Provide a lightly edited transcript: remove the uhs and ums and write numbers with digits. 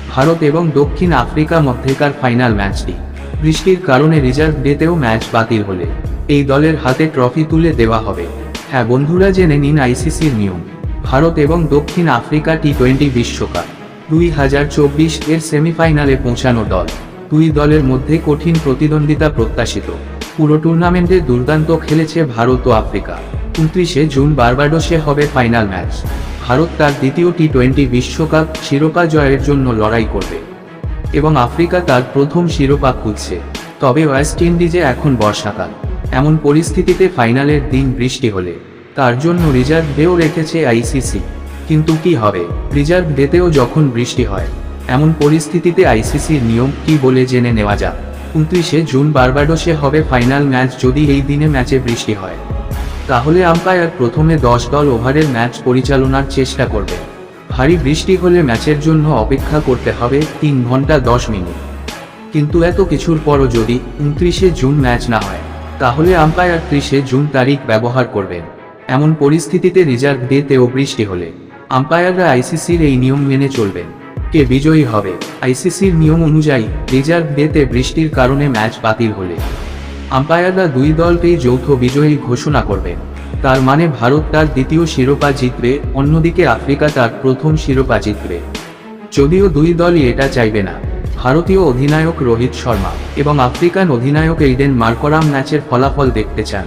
ভারত এবং দক্ষিণ আফ্রিকা মধ্যেকার ফাইনাল ম্যাচটি বৃষ্টির কারণে রিজার্ভ ডেতেও ম্যাচ বাতিল হলে এই দলের হাতে ট্রফি তুলে দেওয়া হবে। হ্যাঁ বন্ধুরা, জেনে নিন আইসিসির নিয়ম। ভারত এবং দক্ষিণ আফ্রিকা টি-20 বিশ্বকাপ 2024 এর সেমিফাইনালে পৌঁছানো দল। দুই দলের মধ্যে কঠিন প্রতিদ্বন্দ্বিতা প্রত্যাশিত। পুরো টুর্নামেন্টে দুর্দান্ত খেলেছে ভারত ও আফ্রিকা। 29 জুন বার্বাডোসে হবে ফাইনাল ম্যাচ। ভারত তার দ্বিতীয় টি-20 বিশ্বকাপ শিরোপা জয়ের জন্য লড়াই করবে এবং আফ্রিকা তার প্রথম শিরোপা খুঁজছে। তবে ওয়েস্ট ইন্ডিজে এখন বর্ষাকাল, এমন পরিস্থিতিতে ফাইনালের দিন বৃষ্টি হলে তার জন্য রিজার্ভ ডেও রেখেছে আইসিসি। কিন্তু কি হবে রিজার্ভ ডেতেও যখন বৃষ্টি হয়? এমন পরিস্থিতিতে আইসিসির নিয়ম কি বলে জেনে নেওয়া যাক। 29 জুন বার্বাডোসে হবে ফাইনাল ম্যাচ। যদি এই দিনে ম্যাচে বৃষ্টি হয় তাহলে আম্পায়ার প্রথমে 10 ওভারের ম্যাচ পরিচালনার চেষ্টা করবে। ভারী বৃষ্টি হলে ম্যাচের জন্য অপেক্ষা করতে হবে 3 ঘন্টা 10 মিনিট। কিন্তু এত কিছুর পরও যদি 29 জুন ম্যাচ না হয় তাহলে আম্পায়ার 30 জুন তারিখ ব্যবহার করবেন। এমন পরিস্থিতিতে রিজার্ভ ডেতেও বৃষ্টি হলে আম্পায়াররা আইসিসির এই নিয়ম মেনে চলবেন। কে বিজয়ী হবে? আইসিসির নিয়ম অনুযায়ী রিজার্ভ ডেতে বৃষ্টির কারণে ম্যাচ বাতিল হলে আম্পায়াররা দুই দলকেই যৌথ বিজয়ী ঘোষণা করবেন। তার মানে ভারত তার দ্বিতীয় শিরোপা জিতবে, অন্যদিকে আফ্রিকা তার প্রথম শিরোপা জিতবে। যদিও দুই দলই এটা চাইবে না। ভারতীয় অধিনায়ক রোহিত শর্মা এবং আফ্রিকান অধিনায়ক এইডেন মার্করাম ম্যাচের ফলাফল দেখতে চান।